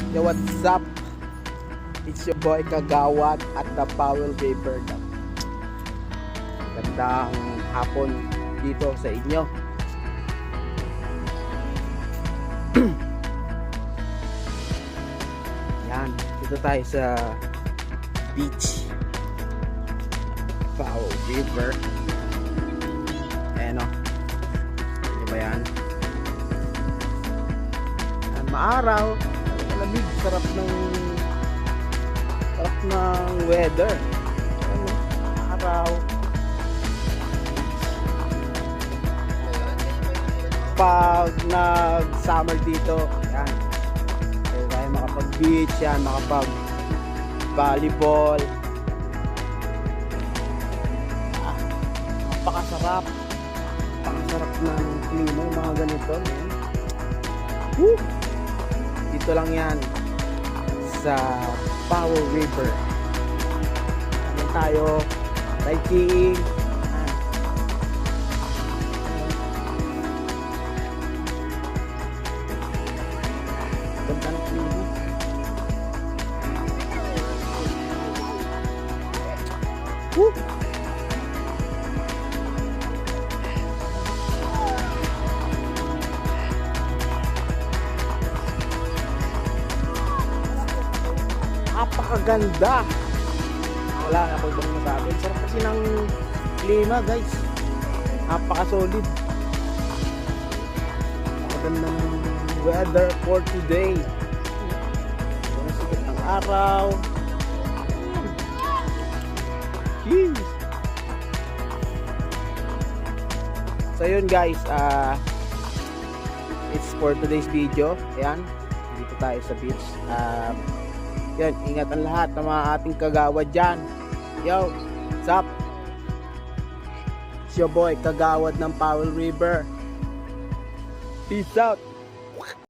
Yo, what's up? It's your boy Kagawad at the Powell River. Gandang hapon dito sa inyo. Yan, dito tayo sa beach, Powell River. Ayan o. Ano ba yan? Maaraw, malamig, sarap ng weather. Ano, maaraw. Pag nag-summer dito, yan, pwede tayo makapag-beach, yan, makapag-volleyball. Napakasarap ng klima, yung mga ganito, man. Woo! Dito lang yan sa Powell River. Ano tayo, hiking. Ganda ng klima. Woo! Napakaganda. Wala na akong ibang masabi. Sarap kasi ng klima, guys. Napaka-solid. Napakagandang weather for today. Sikat ng araw. Jeez. So yun, guys, it's for today's video. Ayan, dito tayo sa beach. Yan, ingat ang lahat ng mga ating kagawad dyan. Yo, what's up? It's your boy, Kagawad ng Powell River. Peace out.